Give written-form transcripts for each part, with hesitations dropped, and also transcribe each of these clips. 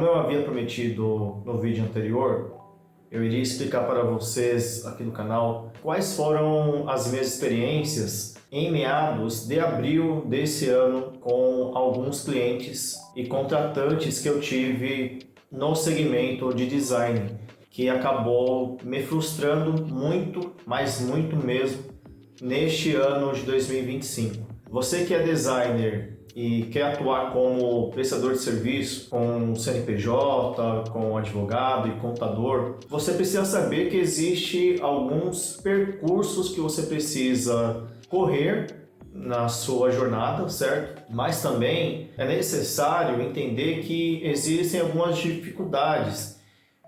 Como eu havia prometido no vídeo anterior, eu iria explicar para vocês aqui no canal quais foram as minhas experiências em meados de abril desse ano com alguns clientes e contratantes que eu tive no segmento de design, que acabou me frustrando muito, mas muito mesmo, neste ano de 2025. Você que é designer e quer atuar como prestador de serviço, com CNPJ, com advogado e contador, você precisa saber que existe alguns percursos que você precisa correr na sua jornada, certo? Mas também é necessário entender que existem algumas dificuldades.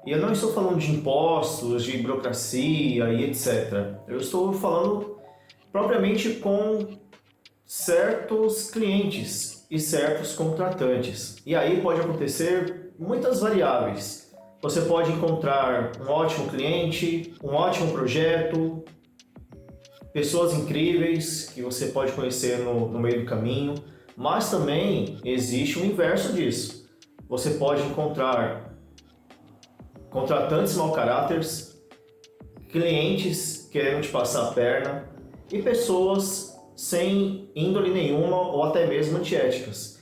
E eu não estou falando de impostos, de burocracia e etc. Eu estou falando propriamente com certos clientes e certos contratantes. E aí pode acontecer muitas variáveis. Você pode encontrar um ótimo cliente, um ótimo projeto, pessoas incríveis que você pode conhecer no meio do caminho, mas também existe o inverso disso. Você pode encontrar contratantes mau caráteres, clientes querendo te passar a perna e pessoas sem índole nenhuma ou até mesmo antiéticas.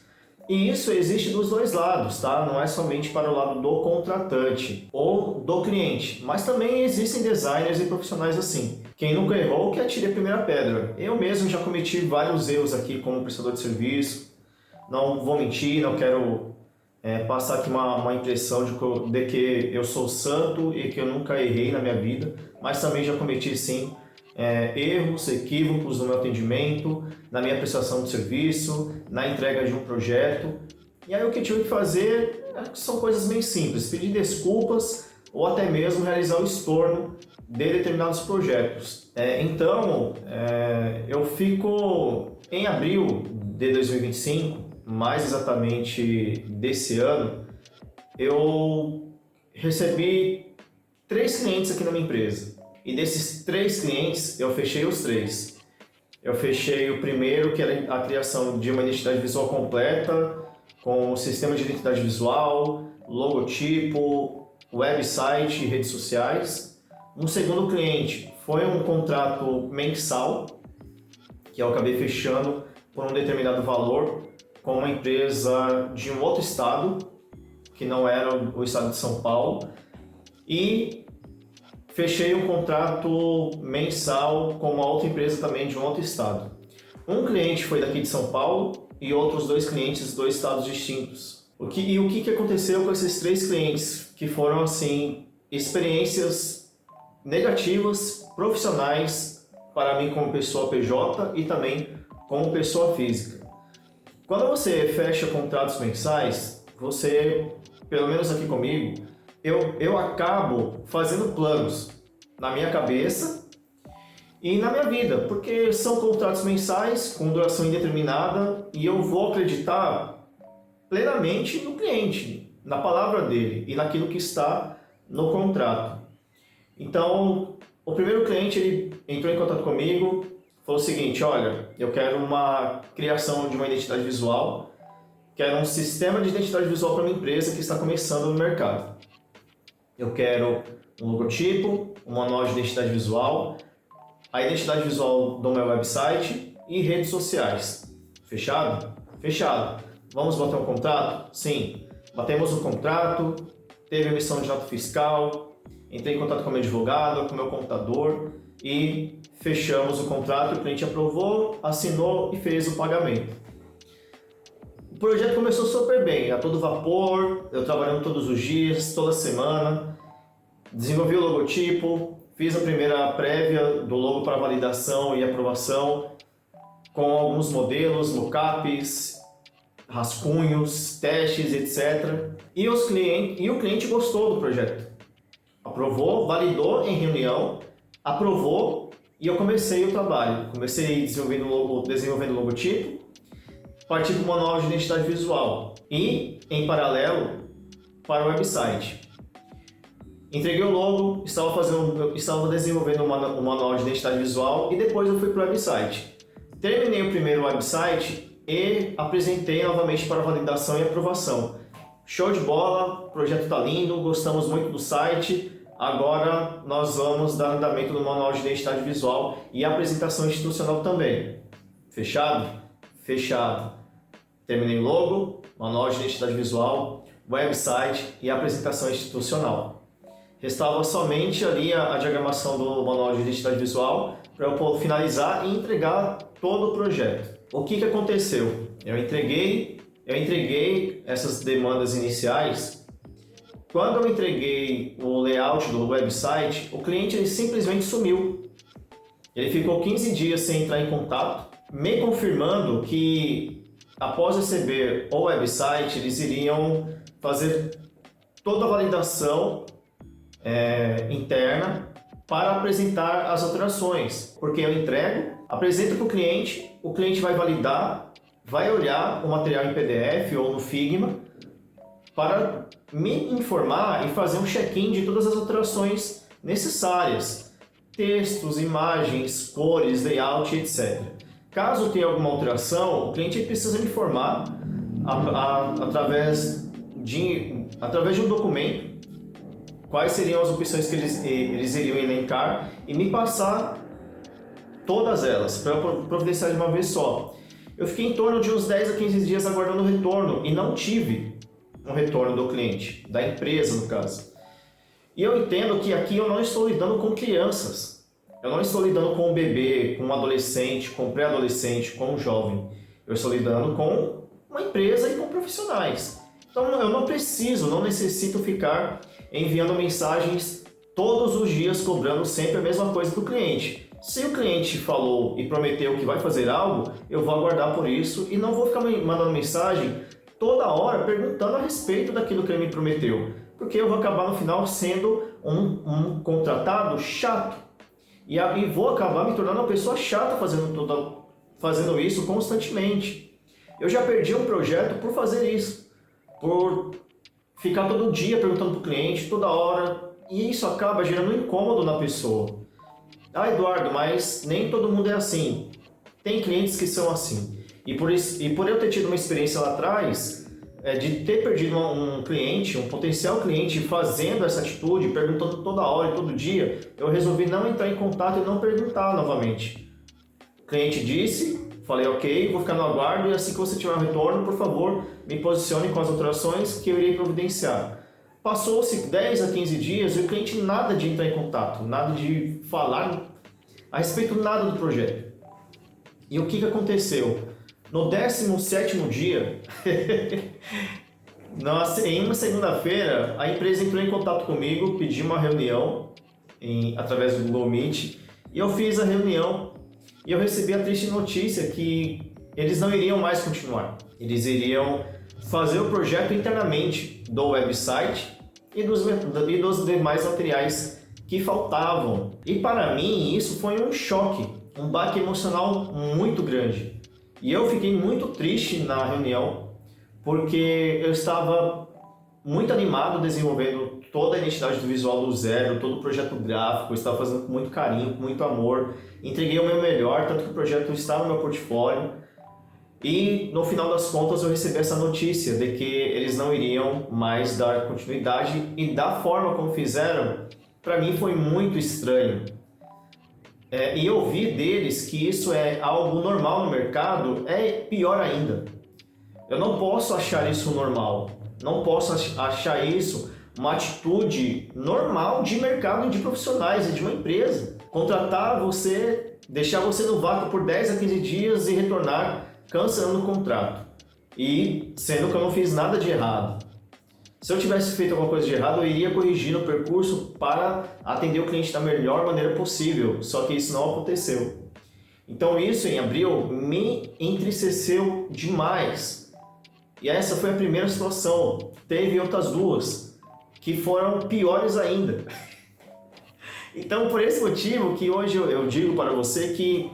E isso existe dos dois lados, tá? Não é somente para o lado do contratante ou do cliente, mas também existem designers e profissionais assim. Quem nunca errou, que atire a primeira pedra. Eu mesmo já cometi vários erros aqui como prestador de serviço. Não vou mentir, não quero passar aqui uma impressão de que eu sou santo e que eu nunca errei na minha vida, mas também já cometi sim erros, equívocos no meu atendimento, na minha prestação de serviço, na entrega de um projeto. E aí o que eu tive que fazer são coisas bem simples, pedir desculpas ou até mesmo realizar o estorno de determinados projetos. Então, eu fico em abril de 2025, mais exatamente desse ano, eu recebi 3 clientes aqui na minha empresa. E desses 3 clientes, eu fechei os 3. Eu fechei o primeiro, que era a criação de uma identidade visual completa, com o sistema de identidade visual, logotipo, website e redes sociais. Um segundo cliente foi um contrato mensal, que eu acabei fechando por um determinado valor, com uma empresa de um outro estado, que não era o estado de São Paulo. E fechei um contrato mensal com uma outra empresa também de um outro estado. Um cliente foi daqui de São Paulo e outros 2 clientes de 2 estados distintos. O que aconteceu com esses 3 clientes? Que foram, assim, experiências negativas, profissionais, para mim como pessoa PJ e também como pessoa física. Quando você fecha contratos mensais, você, pelo menos aqui comigo, eu acabo fazendo planos na minha cabeça e na minha vida, porque são contratos mensais com duração indeterminada e eu vou acreditar plenamente no cliente, na palavra dele e naquilo que está no contrato. Então, o primeiro cliente ele entrou em contato comigo, falou o seguinte: olha, eu quero uma criação de uma identidade visual, quero um sistema de identidade visual para uma empresa que está começando no mercado. Eu quero um logotipo, um manual de identidade visual, a identidade visual do meu website e redes sociais. Fechado? Fechado. Vamos bater um contrato? Sim. Batemos um contrato, teve emissão de nota fiscal, entrei em contato com o meu advogado, com o meu contador e fechamos o contrato. O cliente aprovou, assinou e fez o pagamento. O projeto começou super bem, a todo vapor, eu trabalhando todos os dias, toda semana, desenvolvi o logotipo, fiz a primeira prévia do logo para validação e aprovação, com alguns modelos, mockups, rascunhos, testes, etc. E o cliente gostou do projeto. Aprovou, validou em reunião, aprovou e eu comecei o trabalho. Comecei desenvolvendo o logotipo, parti para o manual de identidade visual e, em paralelo, para o website. Entreguei o logo, estava desenvolvendo o manual de identidade visual e depois eu fui para o website. Terminei o primeiro website e apresentei novamente para validação e aprovação. show de bola, o projeto está lindo, gostamos muito do site, agora nós vamos dar andamento no manual de identidade visual e apresentação institucional também. Fechado? Fechado. Terminei logo, manual de identidade visual, website e apresentação institucional. Restava somente ali a diagramação do manual de identidade visual para eu finalizar e entregar todo o projeto. O que aconteceu? Eu entreguei essas demandas iniciais. Quando eu entreguei o layout do website, o cliente ele simplesmente sumiu. Ele ficou 15 dias sem entrar em contato, me confirmando que após receber o website, eles iriam fazer toda a validação interna para apresentar as alterações. Porque eu entrego, apresento para o cliente vai validar, vai olhar o material em PDF ou no Figma para me informar e fazer um check-in de todas as alterações necessárias. Textos, imagens, cores, layout, etc. Caso tenha alguma alteração, o cliente precisa me informar através de um documento quais seriam as opções que eles iriam elencar e me passar todas elas, para eu providenciar de uma vez só. Eu fiquei em torno de uns 10 a 15 dias aguardando o retorno e não tive um retorno do cliente, da empresa no caso. E eu entendo que aqui eu não estou lidando com crianças, eu não estou lidando com um bebê, com um adolescente, com um pré-adolescente, com um jovem. Eu estou lidando com uma empresa e com profissionais. Então eu não necessito ficar enviando mensagens todos os dias cobrando sempre a mesma coisa do cliente. Se o cliente falou e prometeu que vai fazer algo, eu vou aguardar por isso e não vou ficar mandando mensagem toda hora perguntando a respeito daquilo que ele me prometeu, porque eu vou acabar no final sendo um contratado chato e vou acabar me tornando uma pessoa chata fazendo isso constantemente. Eu já perdi um projeto por fazer isso, por ficar todo dia perguntando para o cliente, toda hora, e isso acaba gerando um incômodo na pessoa. Ah, Eduardo, mas nem todo mundo é assim. Tem clientes que são assim. E por eu ter tido uma experiência lá atrás, de ter perdido um cliente, um potencial cliente fazendo essa atitude, perguntando toda hora e todo dia, eu resolvi não entrar em contato e não perguntar novamente. O cliente disse, falei ok, vou ficar no aguardo e assim que você tiver um retorno, por favor, me posicione com as alterações que eu irei providenciar. Passou-se 10 a 15 dias e o cliente nada de entrar em contato, nada de falar a respeito nada do projeto. E o que aconteceu? No 17º dia, em uma segunda-feira, a empresa entrou em contato comigo, pediu uma reunião através do Google Meet e eu fiz a reunião e eu recebi a triste notícia que eles não iriam mais continuar. Eles iriam fazer o projeto internamente do website e dos demais materiais que faltavam. E para mim isso foi um choque, um baque emocional muito grande. E eu fiquei muito triste na reunião, porque eu estava muito animado desenvolvendo toda a identidade do visual do zero, todo o projeto gráfico, eu estava fazendo com muito carinho, com muito amor, entreguei o meu melhor, tanto que o projeto está no meu portfólio. E no final das contas eu recebi essa notícia de que eles não iriam mais dar continuidade e da forma como fizeram, para mim foi muito estranho. E ouvir deles que isso é algo normal no mercado é pior ainda. Eu não posso achar isso normal, não posso achar isso uma atitude normal de mercado e de profissionais e de uma empresa. Contratar você, deixar você no vácuo por 10 a 15 dias e retornar cancelando o contrato. E sendo que eu não fiz nada de errado. Se eu tivesse feito alguma coisa de errado, eu iria corrigir no percurso para atender o cliente da melhor maneira possível, só que isso não aconteceu. Então isso em abril me entristeceu demais. E essa foi a primeira situação. Teve outras duas que foram piores ainda. Então por esse motivo que hoje eu digo para você que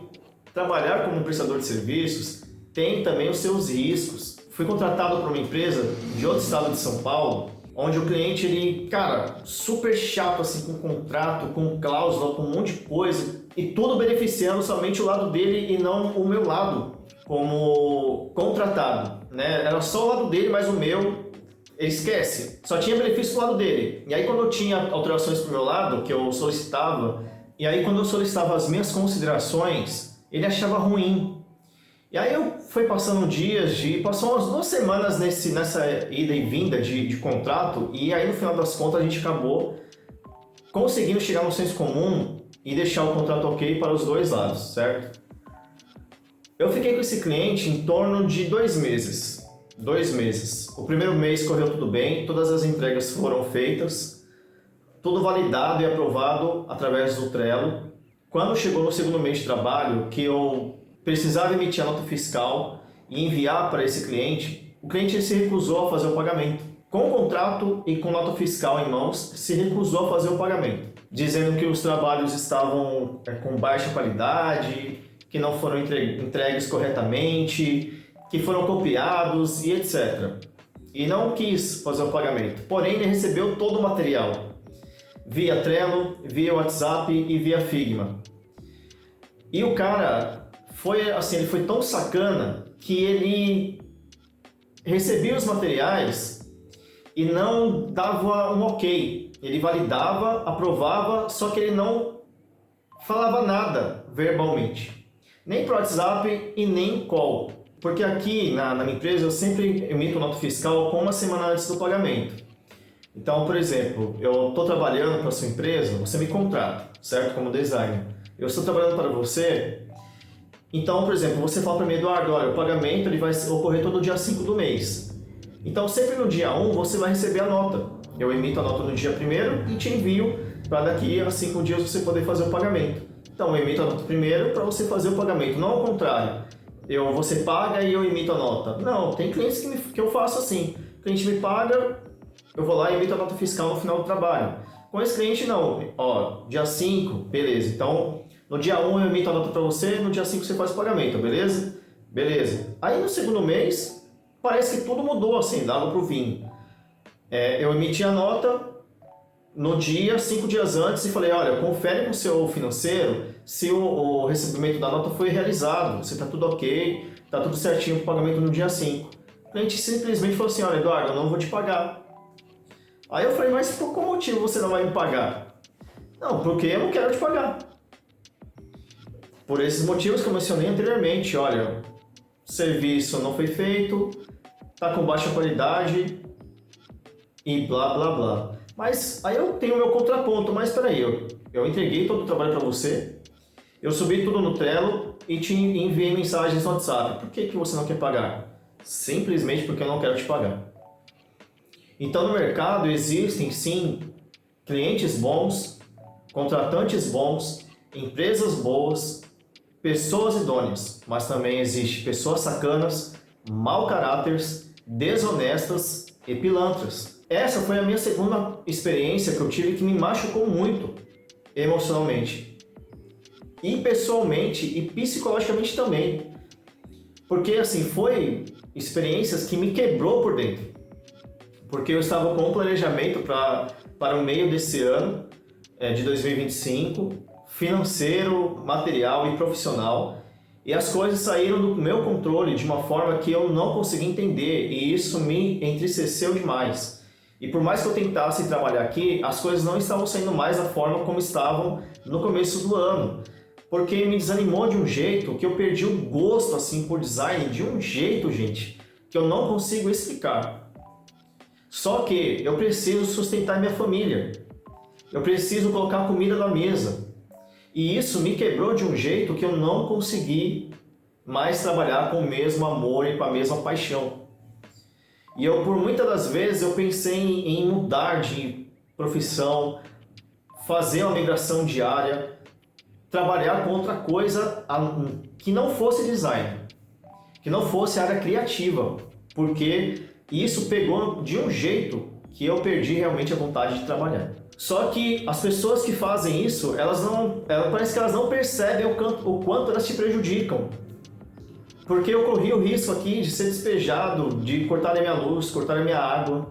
trabalhar como prestador de serviços tem também os seus riscos. Fui contratado por uma empresa de outro estado de São Paulo, onde o cliente, super chato assim, com contrato, com cláusula, com um monte de coisa, e tudo beneficiando somente o lado dele e não o meu lado como contratado, né? Era só o lado dele, mas o meu, ele esquece, só tinha benefício do lado dele. E aí quando eu tinha alterações pro meu lado, que eu solicitava, e aí quando eu solicitava as minhas considerações, ele achava ruim. E aí eu fui passando passou umas 2 semanas nessa ida e vinda de contrato, e aí no final das contas a gente acabou conseguindo chegar no senso comum e deixar o contrato ok para os 2 lados, certo? Eu fiquei com esse cliente em torno de 2 meses. 2 meses. O primeiro mês correu tudo bem, todas as entregas foram feitas, tudo validado e aprovado através do Trello. Quando chegou no segundo mês de trabalho, que eu precisava emitir a nota fiscal e enviar para esse cliente, o cliente se recusou a fazer o pagamento. Com o contrato e com nota fiscal em mãos, se recusou a fazer o pagamento, dizendo que os trabalhos estavam com baixa qualidade, que não foram entregues corretamente, que foram copiados e etc. E não quis fazer o pagamento, porém ele recebeu todo o material, via Trello, via WhatsApp e via Figma. E o cara ele foi tão sacana que ele recebia os materiais e não dava um ok. Ele validava, aprovava, só que ele não falava nada verbalmente. Nem por WhatsApp e nem call. Porque aqui na minha empresa eu sempre emito nota fiscal com 1 semana antes do pagamento. Então, por exemplo, eu estou trabalhando para a sua empresa, você me contrata, certo? Como designer. Eu estou trabalhando para você, então, por exemplo, você fala para mim, Eduardo, olha, o pagamento ele vai ocorrer todo dia 5 do mês. Então, sempre no dia 1 você vai receber a nota. Eu emito a nota no dia 1º e te envio para daqui a 5 dias você poder fazer o pagamento. Então, eu emito a nota primeiro para você fazer o pagamento, não ao contrário. Você paga e eu emito a nota. Não, tem clientes que eu faço assim. O cliente me paga, eu vou lá e emito a nota fiscal no final do trabalho. Com esse cliente não. Ó, dia 5, beleza. Então, no dia 1 eu emito a nota para você, no dia 5 você faz o pagamento, beleza? Beleza. Aí no segundo mês, parece que tudo mudou assim, da água pro vinho. Eu emiti a nota no dia, 5 dias antes, e falei, olha, confere com o seu financeiro se o recebimento da nota foi realizado, se está tudo ok, está tudo certinho para o pagamento no dia 5. O cliente simplesmente falou assim, olha, Eduardo, eu não vou te pagar. Aí eu falei, mas por qual motivo você não vai me pagar? Não, porque eu não quero te pagar. Por esses motivos que eu mencionei anteriormente, olha, o serviço não foi feito, está com baixa qualidade e blá blá blá. Mas aí eu tenho o meu contraponto, mas peraí, eu entreguei todo o trabalho para você, eu subi tudo no Trello e te enviei mensagens no WhatsApp. Por que você não quer pagar? Simplesmente porque eu não quero te pagar. Então no mercado existem sim clientes bons, contratantes bons, empresas boas, pessoas idôneas, mas também existe pessoas sacanas, mau caráteres, desonestas e pilantras. Essa foi a minha segunda experiência que eu tive que me machucou muito emocionalmente. E pessoalmente e psicologicamente também. Porque assim, foi experiências que me quebrou por dentro. Porque eu estava com um planejamento para o meio desse ano, de 2025, financeiro, material e profissional. E as coisas saíram do meu controle de uma forma que eu não consegui entender. E isso me entristeceu demais. E por mais que eu tentasse trabalhar aqui, as coisas não estavam saindo mais da forma como estavam no começo do ano. Porque me desanimou de um jeito que eu perdi o gosto assim por design de um jeito, gente, que eu não consigo explicar. Só que eu preciso sustentar minha família. Eu preciso colocar comida na mesa. E isso me quebrou de um jeito que eu não consegui mais trabalhar com o mesmo amor e com a mesma paixão. E por muitas das vezes eu pensei em mudar de profissão, fazer uma migração diária, trabalhar com outra coisa que não fosse design, que não fosse área criativa, porque isso pegou de um jeito que eu perdi realmente a vontade de trabalhar. Só que as pessoas que fazem isso, parece que elas não percebem o quanto elas te prejudicam. Porque eu corri o risco aqui de ser despejado, de cortar a minha luz, cortar a minha água.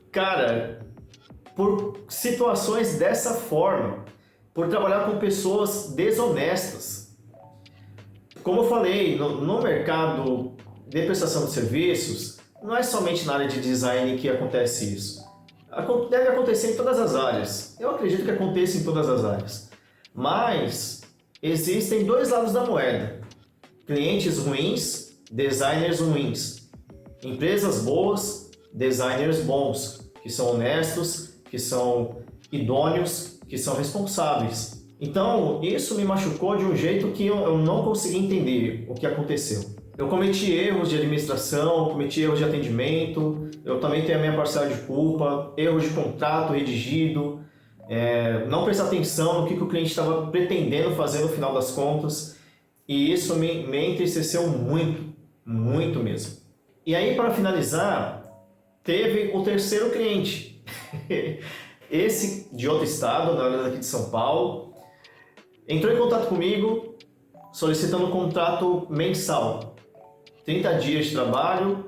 Cara, por situações dessa forma, por trabalhar com pessoas desonestas. Como eu falei, no mercado de prestação de serviços, não é somente na área de design que acontece isso. Deve acontecer em todas as áreas. Eu acredito que aconteça em todas as áreas. Mas existem dois lados da moeda. Clientes ruins, designers ruins. Empresas boas, designers bons, que são honestos, que são idôneos, que são responsáveis. Então, isso me machucou de um jeito que eu não consegui entender o que aconteceu. Eu cometi erros de administração, cometi erros de atendimento, eu também tenho a minha parcela de culpa, erros de contrato redigido, não prestar atenção no que o cliente estava pretendendo fazer no final das contas, e isso me entristeceu muito, muito mesmo. E aí, para finalizar, teve o terceiro cliente, esse de outro estado, daqui de São Paulo, entrou em contato comigo solicitando um contrato mensal, 30 dias de trabalho,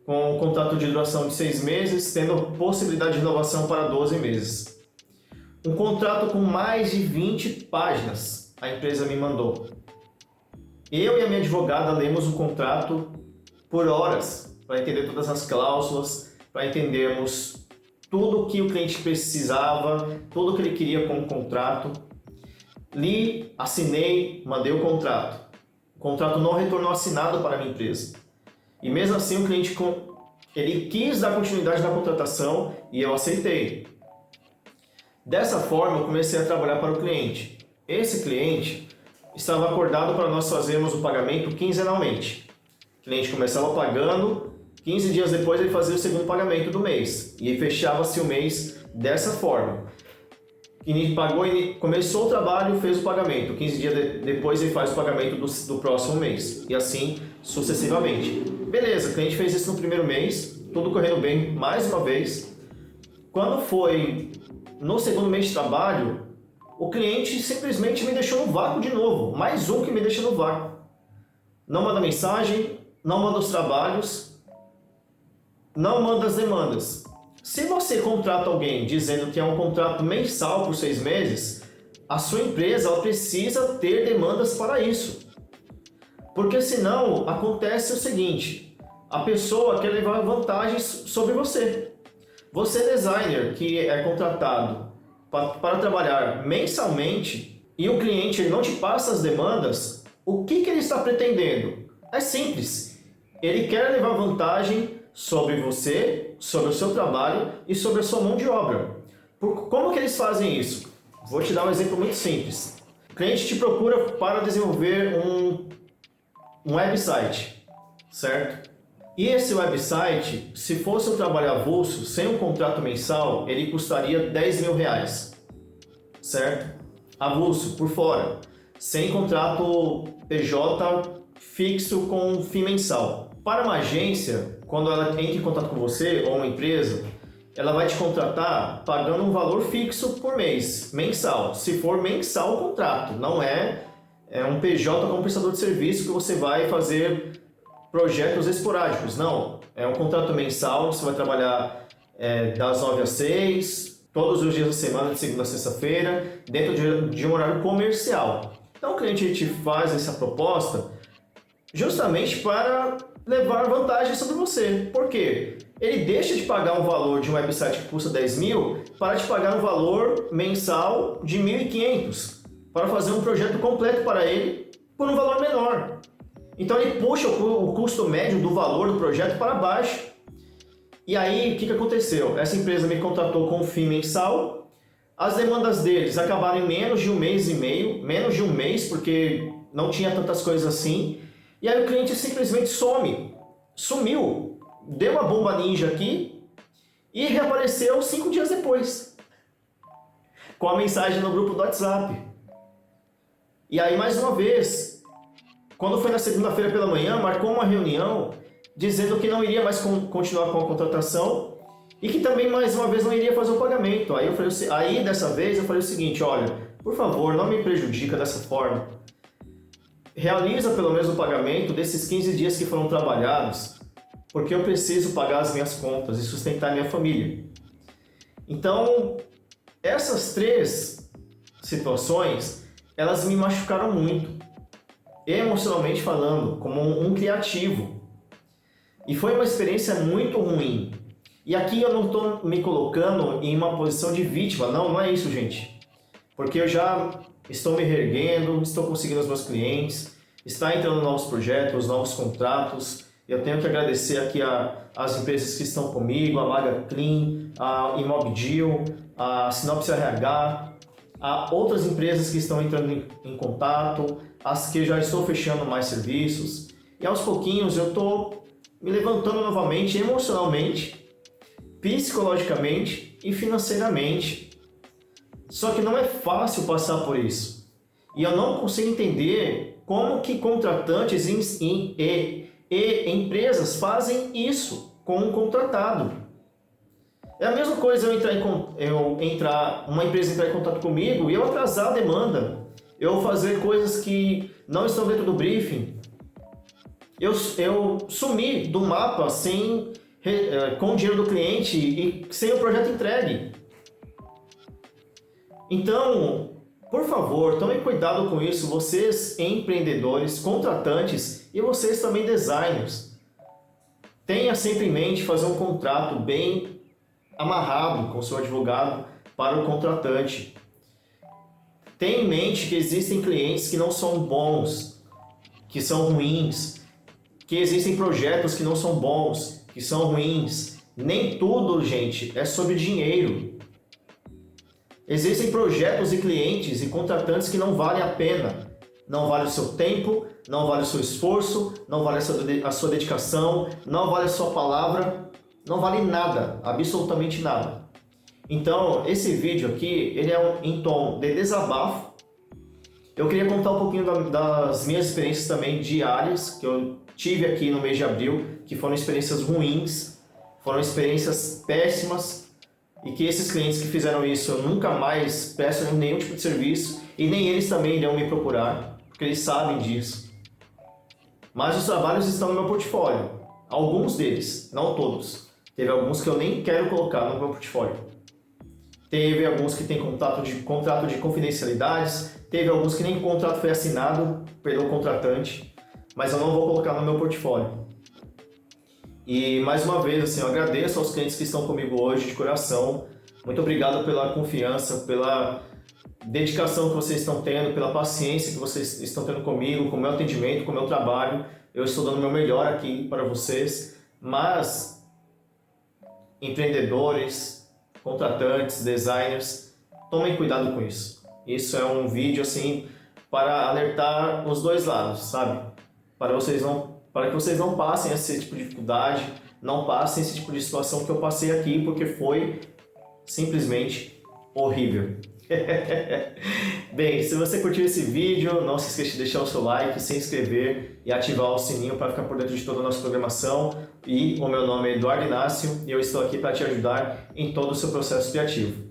com um contrato de duração de 6 meses, tendo possibilidade de renovação para 12 meses. Um contrato com mais de 20 páginas a empresa me mandou. Eu e a minha advogada lemos o contrato por horas, para entender todas as cláusulas, para entendermos tudo o que o cliente precisava, tudo o que ele queria com o contrato. Li, assinei, mandei o contrato. O contrato não retornou assinado para a minha empresa. E mesmo assim o cliente ele quis dar continuidade na contratação e eu aceitei. Dessa forma eu comecei a trabalhar para o cliente. Esse cliente estava acordado para nós fazermos o pagamento quinzenalmente. O cliente começava pagando, 15 dias depois ele fazia o segundo pagamento do mês. E fechava-se o mês dessa forma. Ele pagou, ele começou o trabalho, fez o pagamento. 15 dias depois ele faz o pagamento do próximo mês. E assim sucessivamente. Beleza, o cliente fez isso no primeiro mês, tudo correndo bem mais uma vez. Quando foi no segundo mês de trabalho, o cliente simplesmente me deixou no vácuo de novo. Mais um que me deixa no vácuo. Não manda mensagem, não manda os trabalhos, não manda as demandas. Se você contrata alguém dizendo que é um contrato mensal por 6 meses, a sua empresa ela precisa ter demandas para isso. Porque senão acontece o seguinte, a pessoa quer levar vantagens sobre você. Você designer que é contratado para trabalhar mensalmente e o cliente não te passa as demandas, o que ele está pretendendo? É simples, ele quer levar vantagem sobre você, sobre o seu trabalho e sobre a sua mão de obra. Como que eles fazem isso? Vou te dar um exemplo muito simples. O cliente te procura para desenvolver um website, certo? E esse website, se fosse um trabalho avulso, sem um contrato mensal, ele custaria 10 mil reais, certo? Avulso, por fora, sem contrato PJ fixo com fim mensal. Para uma agência, quando ela entra em contato com você ou uma empresa, ela vai te contratar pagando um valor fixo por mês, mensal. Se for mensal o contrato, não é um PJ como prestador de serviço que você vai fazer projetos esporádicos. Não, é um contrato mensal, você vai trabalhar das 9 às 6, todos os dias da semana, de segunda a sexta-feira, dentro de um horário comercial. Então o cliente te faz essa proposta justamente para levar vantagem sobre você. Por quê? Ele deixa de pagar um valor de um website que custa 10 mil para te pagar um valor mensal de 1.500 para fazer um projeto completo para ele por um valor menor. Então ele puxa o custo médio do valor do projeto para baixo. E aí o que aconteceu? Essa empresa me contratou com um fim mensal, as demandas deles acabaram em menos de um mês e meio, menos de um mês, porque não tinha tantas coisas assim. E aí o cliente simplesmente sumiu, deu uma bomba ninja aqui e reapareceu 5 dias depois, com a mensagem no grupo do WhatsApp. E aí mais uma vez, quando foi na segunda-feira pela manhã, marcou uma reunião dizendo que não iria mais continuar com a contratação e que também mais uma vez não iria fazer o pagamento. Aí dessa vez eu falei o seguinte, olha, por favor, não me prejudica dessa forma. Realiza pelo menos o pagamento desses 15 dias que foram trabalhados, porque eu preciso pagar as minhas contas e sustentar minha família. Então, essas 3 situações, elas me machucaram muito, emocionalmente falando, como um criativo. E foi uma experiência muito ruim. E aqui eu não estou me colocando em uma posição de vítima, não é isso, gente. Porque eu já estou me reerguendo, estou conseguindo os meus clientes, está entrando novos projetos, novos contratos. Eu tenho que agradecer aqui as empresas que estão comigo, a Maga Clean, a Imobdeal, a Sinopse RH, a outras empresas que estão entrando em contato, as que já estou fechando mais serviços. E aos pouquinhos eu estou me levantando novamente emocionalmente, psicologicamente e financeiramente. Só que não é fácil passar por isso. E eu não consigo entender como que contratantes e empresas fazem isso com um contratado. É a mesma coisa uma empresa entrar em contato comigo e eu atrasar a demanda, eu fazer coisas que não estão dentro do briefing, eu sumir do mapa com o dinheiro do cliente e sem o projeto entregue. Então, por favor, tomem cuidado com isso, vocês empreendedores, contratantes e vocês também designers. Tenha sempre em mente fazer um contrato bem amarrado com o seu advogado para o contratante. Tenha em mente que existem clientes que não são bons, que são ruins, que existem projetos que não são bons, que são ruins. Nem tudo, gente, é sobre dinheiro. Existem projetos e clientes e contratantes que não valem a pena. Não vale o seu tempo, não vale o seu esforço, não vale a sua dedicação, não vale a sua palavra, não vale nada, absolutamente nada. Então, esse vídeo aqui, ele é em tom de desabafo. Eu queria contar um pouquinho das minhas experiências também diárias que eu tive aqui no mês de abril, que foram experiências ruins, foram experiências péssimas, e que esses clientes que fizeram isso eu nunca mais peço nenhum tipo de serviço e nem eles também irão me procurar, porque eles sabem disso. Mas os trabalhos estão no meu portfólio, alguns deles, não todos. Teve alguns que eu nem quero colocar no meu portfólio. Teve alguns que têm contrato de confidencialidades, teve alguns que nem contrato foi assinado pelo contratante, mas eu não vou colocar no meu portfólio. E mais uma vez, assim, eu agradeço aos clientes que estão comigo hoje de coração. Muito obrigado pela confiança, pela dedicação que vocês estão tendo, pela paciência que vocês estão tendo comigo, com o meu atendimento, com o meu trabalho. Eu estou dando o meu melhor aqui para vocês, mas empreendedores, contratantes, designers, tomem cuidado com isso. Isso é um vídeo assim para alertar os dois lados, sabe? Para que vocês não passem esse tipo de dificuldade, não passem esse tipo de situação que eu passei aqui, porque foi simplesmente horrível. Bem, se você curtiu esse vídeo, não se esqueça de deixar o seu like, se inscrever e ativar o sininho para ficar por dentro de toda a nossa programação. E o meu nome é Eduardo Inácio e eu estou aqui para te ajudar em todo o seu processo criativo.